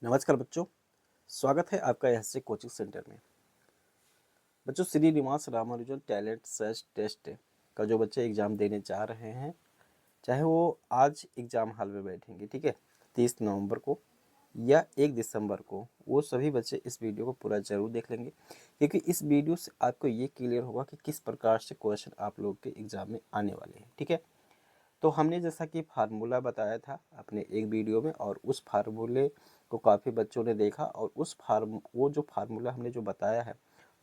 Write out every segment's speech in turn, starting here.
नमस्कार बच्चों, स्वागत है आपका एससे कोचिंग सेंटर में। बच्चों, श्री निवास रामानुजन टैलेंट सर्च टेस्ट का जो बच्चे एग्ज़ाम देने जा रहे हैं, चाहे वो आज एग्ज़ाम हॉल में बैठेंगे, ठीक है, 30 नवंबर को या 1 दिसंबर को, वो सभी बच्चे इस वीडियो को पूरा ज़रूर देख लेंगे, क्योंकि इस वीडियो से आपको ये क्लियर होगा कि किस प्रकार से क्वेश्चन आप लोग के एग्ज़ाम में आने वाले हैं। ठीक है, तो हमने जैसा कि फार्मूला बताया था अपने एक वीडियो में, और उस फार्मूले को काफ़ी बच्चों ने देखा, और वो जो फार्मूला हमने जो बताया है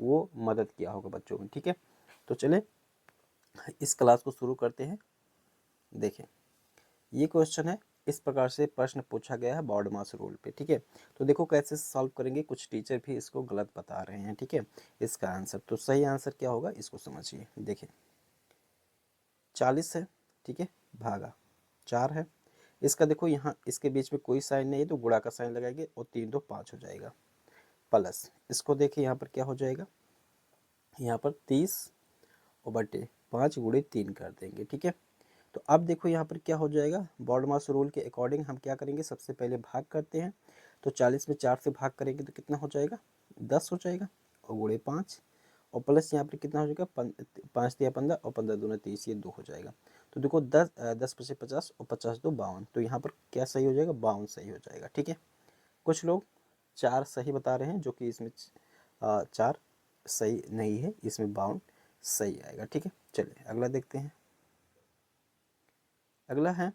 वो मदद किया होगा बच्चों में। ठीक है, तो चले इस क्लास को शुरू करते हैं। देखें, ये क्वेश्चन है, इस प्रकार से प्रश्न पूछा गया है बोर्ड मास रूल पे। ठीक है, तो देखो कैसे सॉल्व करेंगे। कुछ टीचर भी इसको गलत बता रहे हैं। ठीक है, इसका आंसर, तो सही आंसर क्या होगा इसको समझिए। देखिए, 40 है, ठीक है, भागा 4 है। इसका देखो यहाँ इसके बीच में कोई साइन नहीं है, तो गुणा का साइन लगाएंगे और 3 2 5 हो जाएगा। प्लस इसको देखिए यहाँ पर क्या हो जाएगा, यहाँ पर 30 और बटे 5 गुणे 3 कर देंगे। ठीक है, तो अब देखो यहाँ पर क्या हो जाएगा, बॉड मास रूल के अकॉर्डिंग हम क्या करेंगे, सबसे पहले भाग करते हैं। तो 40 में 4 से भाग करेंगे तो कितना हो जाएगा, 10 हो जाएगा, और गुणे 5, और प्लस यहाँ पर कितना हो जाएगा, 5 दिया 15 और 15 दूना 30, ये 2 हो जाएगा। तो देखो 10 पचे 50 और 50 दो 52, तो यहाँ पर क्या सही हो जाएगा, 52 सही हो जाएगा। ठीक है, कुछ लोग 4 सही बता रहे हैं, जो कि इसमें 4 सही नहीं है, इसमें 52 सही आएगा। ठीक है, चलिए अगला देखते हैं। अगला है,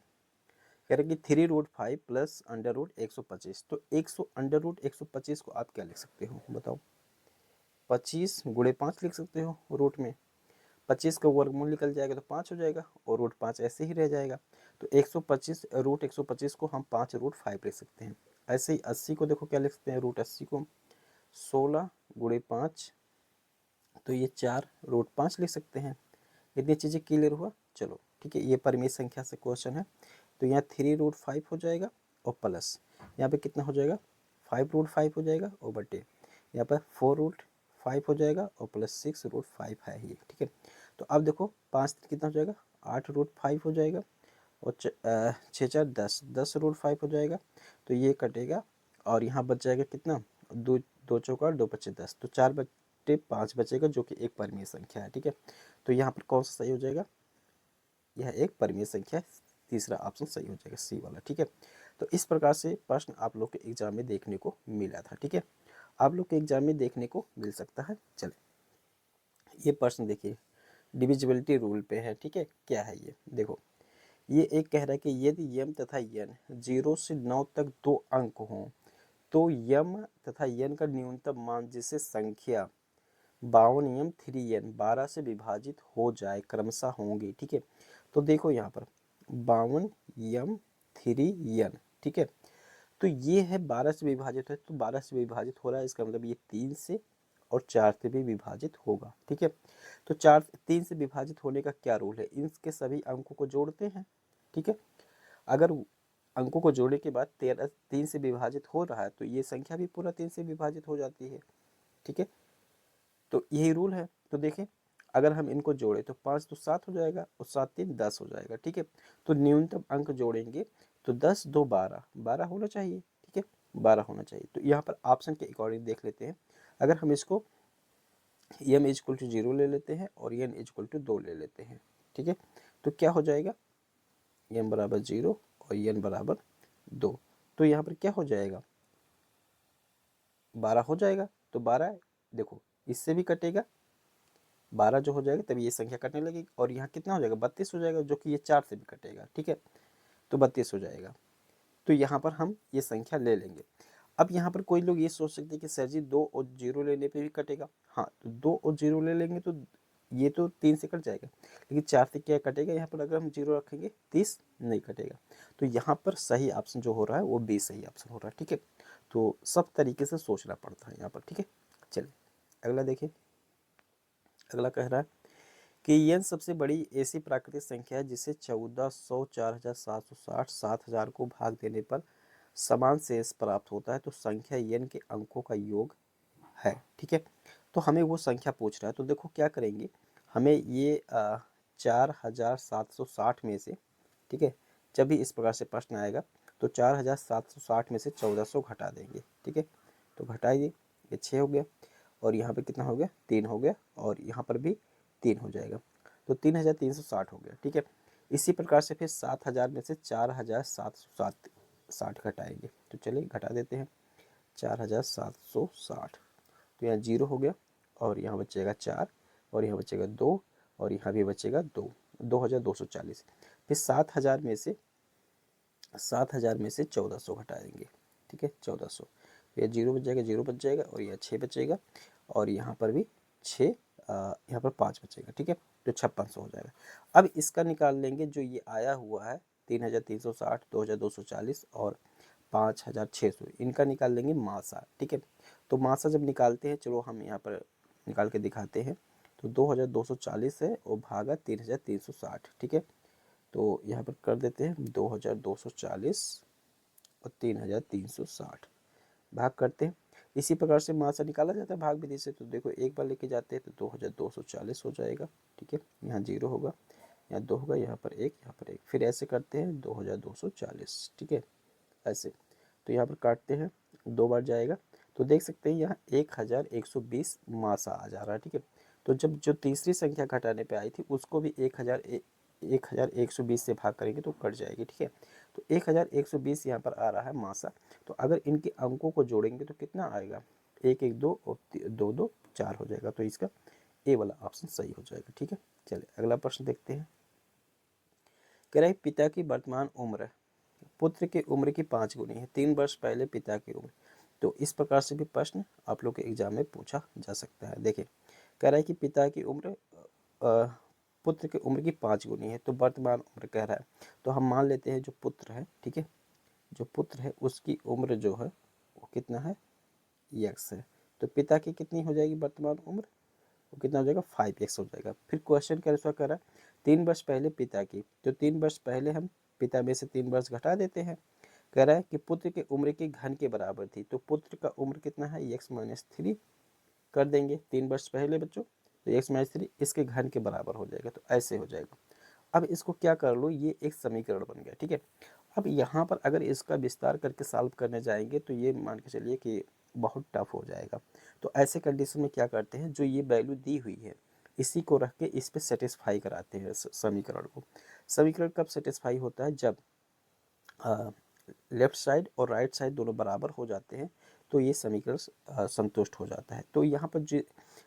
कह रहे कि 3√5 प्लस √125। तो 100 √125 को आप क्या लिख सकते हो बताओ, 25 गुणे 5 लिख सकते हो। रूट में 25 का वर्गमूल निकल जाएगा तो 5 हो जाएगा, और √5 ऐसे ही रह जाएगा। तो 125 √125 को हम 5√5 लिख सकते हैं। ऐसे ही 80 को देखो क्या लिख सकते हैं, √80 को 16 गुणे 5, तो ये 4√5 लिख सकते हैं। इतनी चीज़ें क्लियर हुआ। चलो ठीक है, ये परिमेय संख्या से क्वेश्चन है, तो यहाँ 3√5 हो जाएगा, और प्लस यहाँ पे कितना हो जाएगा, 5√5 हो जाएगा, और बटे यहाँ पर 4√5 हो जाएगा, और प्लस 6√5 है ये। ठीक है, तो अब देखो 5 कितना हो जाएगा, 8√5 हो जाएगा, और 10 √5 हो जाएगा, तो ये कटेगा, और यहाँ बच जाएगा कितना, दो दो चौका 2 पच्चे 10, तो 4/5 बचेगा, जो कि एक परिमेय संख्या है। ठीक है, तो यहाँ पर कौन सा सही हो जाएगा, यह एक परिमेय संख्या है, तीसरा ऑप्शन सही हो जाएगा, सी वाला। ठीक है, तो इस प्रकार से प्रश्न आप लोग के एग्जाम में देखने को मिला था। ठीक है, आप लोग के एग्जाम में देखने को मिल सकता है। चले ये प्रश्न देखिए, डिविजिबिलिटी रूल पे है। ठीक है, क्या है ये देखो, ये एक कह रहा है कि यदि यम तथा यन 0 से 9 तक दो अंक हों, तो यम तथा यन का न्यूनतम मान जिसे संख्या 52 यम 3 यन 12 से विभाजित हो जाए क्रमशः होंगे। ठीक है, तो देखो यहाँ पर 52 यम 3 यन, ठीक है, तो ये है 12 से विभाजित है, तो 12 से विभाजित हो रहा है, इसका मतलब ये 3 से और 4 से भी विभाजित होगा। ठीक है, तो 3 से विभाजित होने का क्या रूल है, इनके सभी अंकों को जोड़ते हैं। ठीक है, अगर अंकों को जोड़ने के बाद 3 से विभाजित हो रहा है, तो ये संख्या भी पूरा 3 से विभाजित हो जाती है। ठीक है, तो यही रूल है। तो देखें, अगर हम इनको जोड़े तो 5 तो 7 हो जाएगा, और 7 3 10 हो जाएगा। ठीक है, तो न्यूनतम अंक जोड़ेंगे तो 10 2 12 12 होना चाहिए। ठीक है, 12 होना चाहिए। तो यहाँ पर ऑप्शन के अकॉर्डिंग देख लेते हैं। अगर हम इसको m = 0 ले लेते हैं और n = 2 ले लेते हैं, ठीक है, तो क्या हो जाएगा, m = 0 और n = 2, तो यहाँ पर क्या हो जाएगा, 12 हो जाएगा। तो 12 देखो इससे भी कटेगा, 12 जो हो जाएगा तभी ये संख्या कटने लगेगी, और यहाँ कितना हो जाएगा, 32 हो जाएगा, जो कि ये 4 से भी कटेगा। ठीक है, तो 32 हो जाएगा। तो यहाँ पर हम ये संख्या ले लेंगे। अब यहाँ पर कोई लोग ये सोच सकते हैं कि सर जी 2 और 0 लेने पे भी कटेगा। हाँ, तो 2 और 0 ले लेंगे तो ये तो 3 से कट जाएगा, लेकिन 4 से क्या कटेगा, यहाँ पर अगर हम 0 रखेंगे 30 नहीं कटेगा। तो यहाँ पर सही ऑप्शन जो हो रहा है वो बी सही ऑप्शन हो रहा है। ठीक है, तो सब तरीके से सोचना पड़ता है यहाँ पर। ठीक है, चलिए अगला देखिए। अगला कह रहा है कि यन सबसे बड़ी ऐसी प्राकृतिक संख्या है जिसे 1400, 4760, 7000 को भाग देने पर समान शेष प्राप्त होता है, तो संख्या यन के अंकों का योग है। ठीक है, तो हमें वो संख्या पूछ रहा है। तो देखो क्या करेंगे, हमें ये 4760 में से, ठीक है, जब भी इस प्रकार से प्रश्न आएगा तो 4760 में से 1400 घटा देंगे, ठीक है। तो घटाइए, ये 6 हो गया और यहाँ पे कितना हो गया 3 हो गया और यहाँ पर भी 3 हो जाएगा, तो 3360 हो गया, ठीक है। इसी प्रकार से फिर 7000 में से 4760 घटाएंगे, तो चलिए घटा देते हैं 4760, तो यहाँ 0 हो गया और यहाँ बचेगा 4 और यहाँ बचेगा 2 और यहाँ भी बचेगा 2, 2240। फिर 7000 में से 1400 घटा देंगे, ठीक है 1400, ये 0 बच जाएगा, 0 बच जाएगा और यह 6 बचेगा और यहाँ पर भी 6, यहाँ पर 5 बचेगा, ठीक है। तो 5600 हो जाएगा। अब इसका निकाल लेंगे जो ये आया हुआ है 3360, 2240 और 5600, इनका निकाल लेंगे मासा, ठीक है। तो मासा जब निकालते हैं, चलो हम यहाँ पर निकाल के दिखाते हैं। तो 2240 है और भागा 3360, ठीक है। तो यहाँ पर कर देते हैं 2240 और 3360 भाग करते हैं। इसी प्रकार से मासा निकाला जाता है भाग विधि से। तो देखो एक बार लेके जाते हैं तो 2240 हो जाएगा, ठीक है। यहाँ 0 होगा, यहाँ 2 होगा, यहाँ पर 1, यहाँ पर 1, फिर ऐसे करते हैं 2240, ठीक है ऐसे। तो यहाँ पर काटते हैं, 2 बार जाएगा, तो देख सकते हैं यहाँ 1120 मासा आ जा रहा है, ठीक है। तो जब जो तीसरी संख्या घटाने पे आई थी उसको भी 1120 से भाग करेंगे तो कट जाएगी, ठीक है। तो 1120 यहाँ पर आ रहा है मासा। तो अगर इनके अंकों को जोड़ेंगे तो कितना आएगा, 1 1 2 और 2 2 4 हो जाएगा। तो इसका ए वाला ऑप्शन सही हो जाएगा, ठीक है। चलिए अगला प्रश्न देखते हैं। कह रहा है पिता की वर्तमान उम्र पुत्र की उम्र की 5 गुनी है, 3 वर्ष पहले पिता की उम्र। तो इस प्रकार से भी प्रश्न आप लोग के एग्जाम में पूछा जा सकता है। देखिए कह रहा है कि पिता की उम्र पुत्र की उम्र की 5 गुनी है, तो वर्तमान उम्र कह रहा है। तो हम मान लेते हैं जो पुत्र है, ठीक है, जो पुत्र है उसकी उम्र जो है वो कितना है, x है। तो पिता की कितनी हो जाएगी वर्तमान उम्र, वो कितना हो जाएगा 5x हो जाएगा। फिर क्वेश्चन के अनुसार कह रहा है 3 वर्ष पहले पिता की, तो 3 वर्ष पहले हम पिता में से 3 वर्ष घटा देते हैं। कह रहा है कि पुत्र की उम्र के घन के बराबर थी, तो पुत्र का उम्र कितना है x माइनस 3 कर देंगे 3 वर्ष पहले बच्चों, तो x माइनस 3 इसके घन के बराबर हो जाएगा, तो ऐसे हो जाएगा। अब इसको क्या कर लो, ये एक समीकरण बन गया, ठीक है। अब यहाँ पर अगर इसका विस्तार करके सॉल्व करने जाएंगे तो ये मान के चलिए कि बहुत टफ हो जाएगा। तो ऐसे कंडीशन में क्या करते हैं, जो ये वैल्यू दी हुई है इसी को रख के इस पे सेटिस्फाई कराते हैं समीकरण को। समीकरण कब सेटिस्फाई होता है, जब लेफ्ट साइड और राइट साइड दोनों बराबर हो जाते हैं तो ये समीकरण संतुष्ट हो जाता है। तो यहाँ पर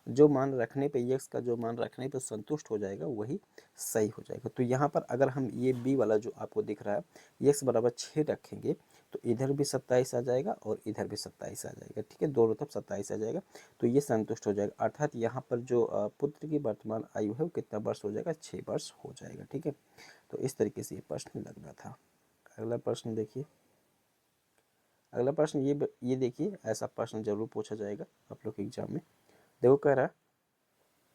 जो मान रखने पे x का जो मान रखने पे संतुष्ट हो जाएगा वही सही हो जाएगा। तो यहाँ पर अगर हम ये b वाला जो आपको दिख रहा है x बराबर 6 रखेंगे तो इधर भी 27 आ जाएगा और इधर भी 27 आ जाएगा, ठीक है, दोनों तरफ 27 आ जाएगा, तो ये संतुष्ट हो जाएगा। अर्थात यहाँ पर जो पुत्र की वर्तमान आयु है वो कितना वर्ष हो जाएगा, 6 वर्ष हो जाएगा, ठीक है। तो इस तरीके से ये प्रश्न लगना था। अगला प्रश्न देखिए। अगला प्रश्न ये देखिए, ऐसा प्रश्न जरूर पूछा जाएगा आप लोग के एग्जाम में। देखो कह रहा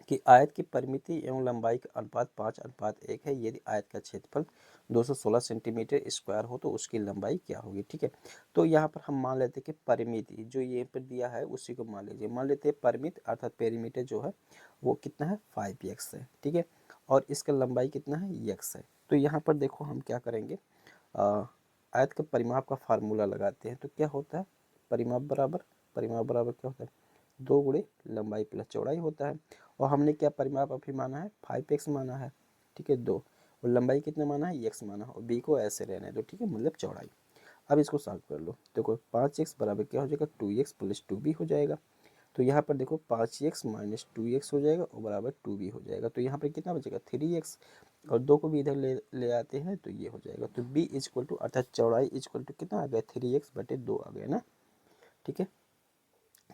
कि आयत की परिमिति एवं लंबाई का अनुपात 5:1 है। यदि आयत का क्षेत्रफल 216 सेंटीमीटर स्क्वायर हो तो उसकी लंबाई क्या होगी, ठीक है। तो यहाँ पर हम मान लेते हैं कि परिमिति जो ये पर दिया है उसी को मान लीजिए। मान लेते हैं परिमित अर्थात पेरीमीटर जो है वो कितना है 5x है, ठीक है, और इसका लंबाई कितना है x है। तो यहाँ पर देखो हम क्या करेंगे, आयत के परिमाप का फार्मूला लगाते हैं। तो क्या होता है, परिमाप बराबर क्या होता है, 2 गुणे लंबाई प्लस चौड़ाई होता है। और हमने क्या परिमाप अभी माना है 5x माना है, ठीक है, 2, और लंबाई कितना माना है x माना है, और b को ऐसे रहना है, तो ठीक है, मतलब चौड़ाई। अब इसको सॉल्व कर लो। देखो 5x बराबर क्या हो जाएगा 2x प्लस 2b हो जाएगा। तो यहाँ पर देखो 5x माइनस 2x हो जाएगा और बराबर 2b हो जाएगा। तो यहाँ पर कितना बचेगा 3x, और 2 को भी इधर ले आते हैं तो ये हो जाएगा। तो b इक्वल टू अर्थात चौड़ाई इक्वल टू कितना आ गया 3x/2 आ गया ना, ठीक है,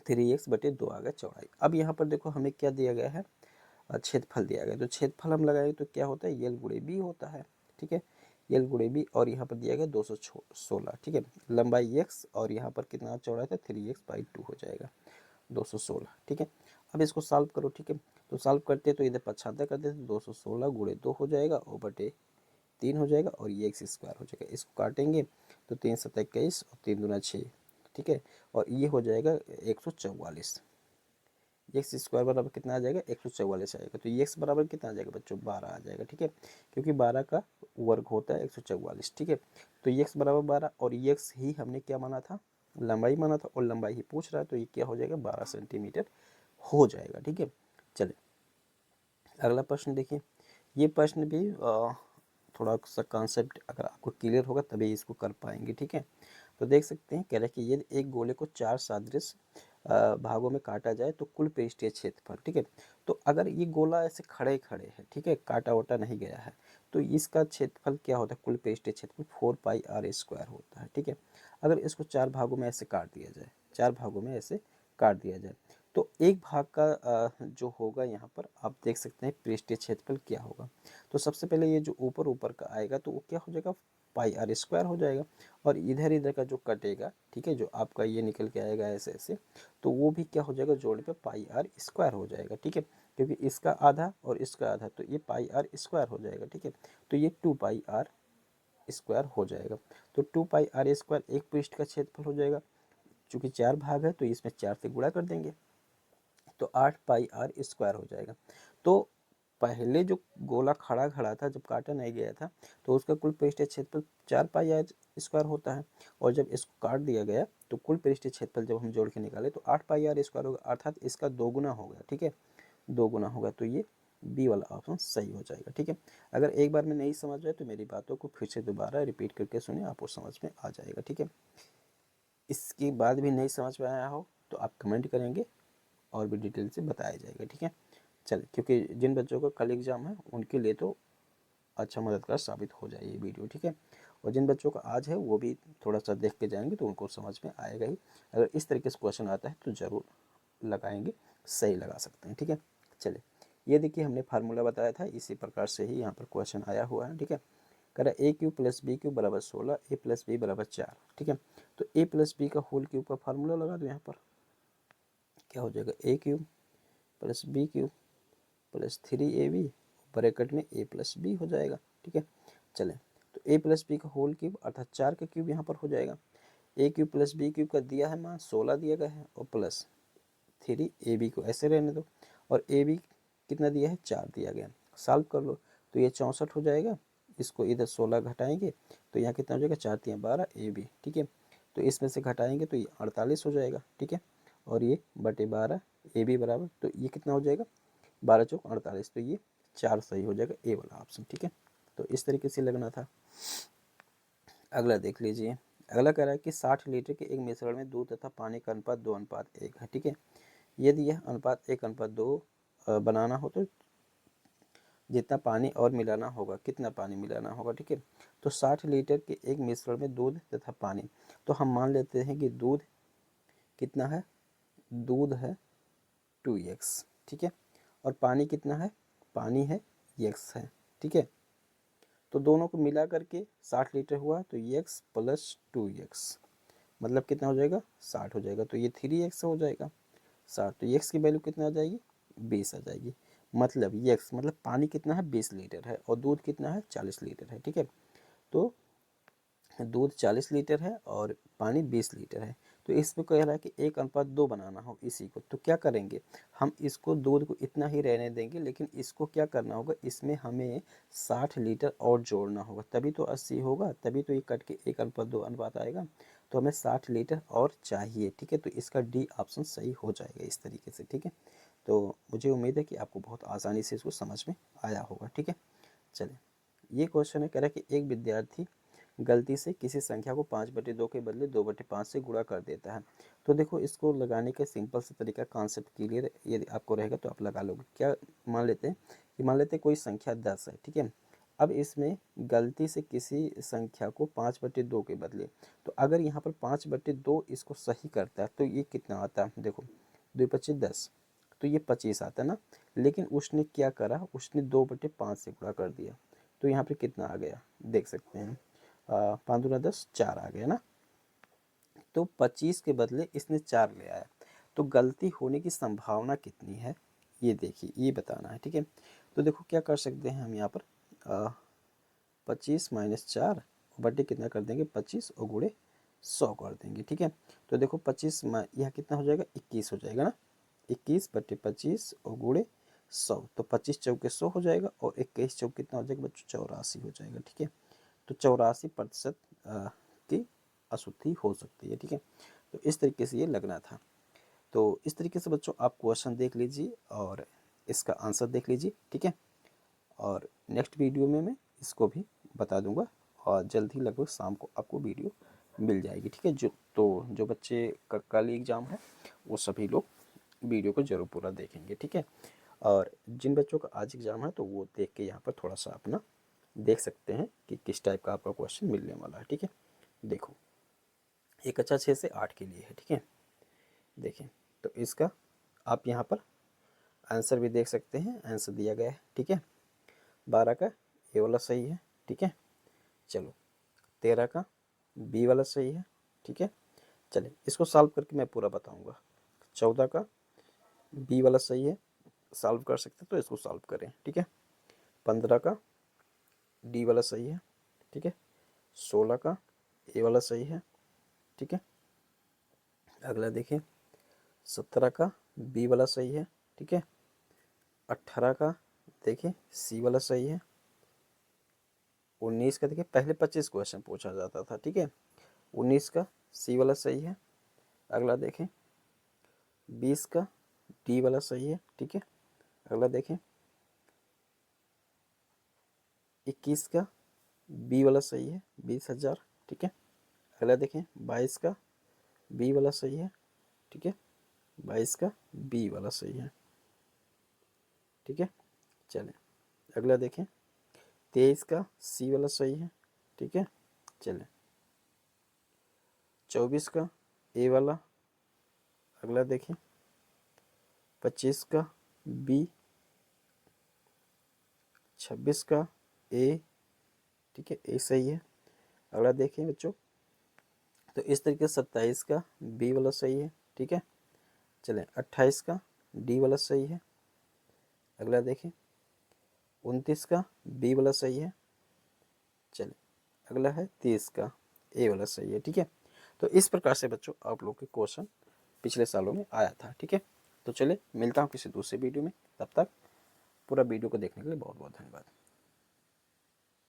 3x/2 आ गया चौड़ाई। अब यहाँ पर देखो हमें क्या दिया गया है, क्षेत्रफल दिया गया। तो क्षेत्रफल हम लगाएंगे तो क्या होता है, यल गुणे बी होता है, ठीक है, यल गुणे बी, और यहाँ पर दिया गया 216, ठीक है, लंबाई x और यहाँ पर कितना चौड़ाई था 3x/2 हो जाएगा 216, ठीक है। अब इसको सॉल्व करो, ठीक है। तो सॉल्व करते तो इधर पक्षांतर करते तो 216 गुणे 2 हो जाएगा और बटे 3 हो जाएगा और ये x स्क्वायर हो जाएगा। इसको काटेंगे तो 3 7 21 और 3 दूना 6, ठीक है, और ये हो जाएगा 144, एक्स स्क्वायर बराबर कितना आ जाएगा 144 आएगा। तो एक्स बराबर कितना आ जाएगा बच्चों 12 आ जाएगा, ठीक है, क्योंकि 12 का वर्ग होता है 144, ठीक है। तो एक्स बराबर 12 और एक्स ही हमने क्या माना था, लंबाई माना था, और लंबाई ही पूछ रहा है, तो ये क्या हो जाएगा 12 सेंटीमीटर हो जाएगा, ठीक है। चलिए अगला प्रश्न देखिए। ये प्रश्न भी थोड़ा सा कॉन्सेप्ट अगर आपको क्लियर होगा तभी इसको कर पाएंगे, ठीक है। तो देख सकते हैं कह रहे हैं कि यदि एक गोले को 4 सादृश भागों में काटा जाए तो कुल पृष्ठीय क्षेत्रफल, ठीक है। तो अगर ये गोला ऐसे खड़े खड़े है, ठीक है, काटा वोटा नहीं गया है, तो इसका क्षेत्रफल क्या होता है, कुल पृष्ठीय क्षेत्रफल 4πr² होता है, ठीक है। अगर इसको 4 भागों में ऐसे काट दिया जाए, 4 भागों में ऐसे काट दिया जाए, तो एक भाग का जो होगा यहाँ पर आप देख सकते हैं पृष्ठीय क्षेत्रफल क्या होगा। तो सबसे पहले ये जो ऊपर ऊपर का आएगा तो वो क्या हो जाएगा πr² हो जाएगा, और इधर इधर का जो कटेगा, ठीक है, जो आपका ये निकल के आएगा ऐसे ऐसे, तो वो भी क्या हो जाएगा जोड़ने पे πr² हो जाएगा, ठीक है, क्योंकि इसका आधा और इसका आधा, तो ये πr² हो जाएगा, ठीक है। तो ये 2πr² हो जाएगा। तो 2πr² एक पृष्ठ का क्षेत्रफल हो जाएगा, चूंकि 4 भाग है तो इसमें 4 से गुणा कर देंगे तो 8πr² हो जाएगा। तो पहले जो गोला खड़ा खड़ा था जब काटा नहीं गया था तो उसका कुल पृष्ठीय क्षेत्रफल 4πr² होता है, और जब इसको काट दिया गया तो कुल पृष्ठीय क्षेत्रफल जब हम जोड़ के निकाले तो 8πr² होगा, अर्थात इसका दोगुना हो गया, ठीक है, दोगुना होगा। तो ये बी वाला ऑप्शन सही हो जाएगा, ठीक है। अगर एक बार में नहीं समझ आए तो मेरी बातों को फिर से दोबारा रिपीट करके सुने, आपको समझ में आ जाएगा, ठीक है। इसके बाद भी नहीं समझ में आया हो तो आप कमेंट करेंगे और भी डिटेल से बताया जाएगा, ठीक है। चलिए, क्योंकि जिन बच्चों का कल एग्जाम है उनके लिए तो अच्छा मददगार साबित हो जाए ये वीडियो, ठीक है। और जिन बच्चों का आज है वो भी थोड़ा सा देख के जाएंगे तो उनको समझ में आएगा ही। अगर इस तरीके से क्वेश्चन आता है तो ज़रूर लगाएंगे, सही लगा सकते हैं, ठीक है। चलिए ये देखिए हमने फार्मूला बताया था, इसी प्रकार से ही यहाँ पर क्वेश्चन आया हुआ है, ठीक है। कह रहा है a³ + b³ बराबर 16, a + b बराबर 4, ठीक है। तो a + b का होल क्यूब का फार्मूला लगा दो, यहाँ पर क्या हो जाएगा a³ + b³ + 3ab ब्रैकेट में a + b हो जाएगा, ठीक है। चलें तो a + b का होल क्यूब अर्थात 4 का क्यूब यहाँ पर हो जाएगा। a³ + b³ का दिया है मान 16 दिया गया है, और प्लस 3ab को ऐसे रहने दो, और ab कितना दिया है 4 दिया गया, सॉल्व कर लो तो ये 64 हो जाएगा। इसको इधर 16 घटाएंगे तो यहाँ कितना हो जाएगा 4 × 3 = 12 ab, ठीक है। तो इसमें से घटाएंगे तो ये 48 हो जाएगा, ठीक है, और ये बटे 12 ab बराबर, तो ये कितना हो जाएगा 12 × 4 = 48, तो ये 4 सही हो जाएगा, ए वाला ऑप्शन, ठीक है। तो इस तरीके से लगना था। अगला देख लीजिए। अगला कह रहा है कि 60 लीटर के एक मिश्रण में दूध तथा पानी का अनुपात 2:1 है, ठीक है। यदि यह अनुपात 1:2 बनाना हो तो जितना पानी और मिलाना होगा, कितना पानी मिलाना होगा, ठीक है। तो 60 लीटर के एक मिश्रण में दूध तथा पानी, तो हम मान लेते हैं कि दूध कितना है, दूध है 2x, ठीक है, और पानी कितना है, पानी है x है, ठीक है। तो दोनों को मिला करके 60 लीटर हुआ, तो x + 2x मतलब कितना हो जाएगा 60 हो जाएगा, तो ये 3x हो जाएगा 60, तो x की वैल्यू कितना आ जाएगी 20 आ जाएगी। मतलब x मतलब पानी कितना है 20 लीटर है और दूध कितना है 40 लीटर है, ठीक है। तो दूध 40 लीटर है और पानी 20 लीटर है, तो इसमें कह रहा है कि 1:2 बनाना हो इसी को, तो क्या करेंगे हम इसको दूध को इतना ही रहने देंगे, लेकिन इसको क्या करना होगा, इसमें हमें 60 लीटर और जोड़ना होगा, तभी तो 80 होगा, तभी तो ये कट के 1:2 अनुपात आएगा। तो हमें 60 लीटर और चाहिए, ठीक है। तो इसका डी ऑप्शन सही हो जाएगा इस तरीके से, ठीक है। तो मुझे उम्मीद है कि आपको बहुत आसानी से इसको समझ में आया होगा, ठीक है। चलिए ये क्वेश्चन है, कह रहा है कि एक विद्यार्थी गलती से किसी संख्या को 5/2 के बदले 2/5 से गुणा कर देता है। तो देखो इसको लगाने का सिंपल सा तरीका, कॉन्सेप्ट क्लियर यदि आपको रहेगा तो आप लगा लोगे। क्या मान लेते हैं कि मान लेते हैं कोई संख्या 10 है, ठीक है। अब इसमें गलती से किसी संख्या को 5/2 के बदले, तो अगर यहाँ पर 5/2 इसको सही करता है तो ये कितना आता है, देखो 2×5 = 10, तो ये 25 आता है ना। लेकिन उसने क्या करा, उसने 2/5 से गुणा कर दिया, तो यहाँ पे कितना आ गया देख सकते हैं, 5 × 10 4 आ गया ना। तो 25 के बदले इसने 4 ले आया, तो गलती होने की संभावना कितनी है ये देखिए, ये बताना है, ठीक है। तो देखो क्या कर सकते हैं हम यहाँ पर 25 - 4 बटे कितना कर देंगे 25 और × 100 कर देंगे, ठीक है। तो देखो 25 यहाँ कितना हो जाएगा 21 हो जाएगा ना, 21/25 और गुणे 100, तो 25 चौके 100 हो जाएगा और 21 चौक कितना हो जाएगा बच्चों 84 हो जाएगा। ठीक है, तो 84% की अशुद्धि हो सकती है। ठीक है, तो इस तरीके से ये लगना था। तो इस तरीके से बच्चों आप क्वेश्चन देख लीजिए और इसका आंसर देख लीजिए। ठीक है, और नेक्स्ट वीडियो में मैं इसको भी बता दूंगा और जल्द ही लगभग शाम को आपको वीडियो मिल जाएगी। ठीक है, जो बच्चे का कल एग्ज़ाम है वो सभी लोग वीडियो को ज़रूर पूरा देखेंगे। ठीक है, और जिन बच्चों का आज एग्ज़ाम है तो वो देख के यहाँ पर थोड़ा सा अपना देख सकते हैं कि किस टाइप का आपका क्वेश्चन मिलने वाला है। ठीक है, देखो एक अच्छा 6 से 8 के लिए है। ठीक है, देखें तो इसका आप यहाँ पर आंसर भी देख सकते हैं, आंसर दिया गया है। ठीक है, 12 का ए वाला सही है। ठीक है, चलो 13 का बी वाला सही है। ठीक है, चलिए इसको सॉल्व करके मैं पूरा बताऊंगा। 14 का बी वाला सही है, सॉल्व कर सकते तो इसको सॉल्व करें। ठीक है, 15 का डी वाला सही है। ठीक है, 16 का ए वाला सही है। ठीक है, अगला देखिए 17 का बी वाला सही है। ठीक है, 18 का देखिए सी वाला सही है। 19 का देखिए पहले 25 क्वेश्चन पूछा जाता था। ठीक है, 19 का सी वाला सही है। अगला देखें 20 का डी वाला सही है। ठीक है, अगला देखें 21 का बी वाला सही है, 20,000। ठीक है, अगला देखें 22 का बी वाला सही है। ठीक है, 22 का बी वाला सही है। ठीक है, चलें अगला देखें 23 का सी वाला सही है। ठीक है, चलें 24 का ए वाला। अगला देखें 25 का बी, 26 का ए। ठीक है, ए सही है। अगला देखें बच्चों तो इस तरीके से 27 का बी वाला सही है। ठीक है, चलें 28 का डी वाला सही है। अगला देखें 29 का बी वाला सही है। चलें अगला है 30 का ए वाला सही है। ठीक है, तो इस प्रकार से बच्चों आप लोग के क्वेश्चन पिछले सालों में आया था। ठीक है, तो चलिए मिलता हूँ किसी दूसरे वीडियो में, तब तक पूरा वीडियो को देखने के लिए बहुत बहुत धन्यवाद।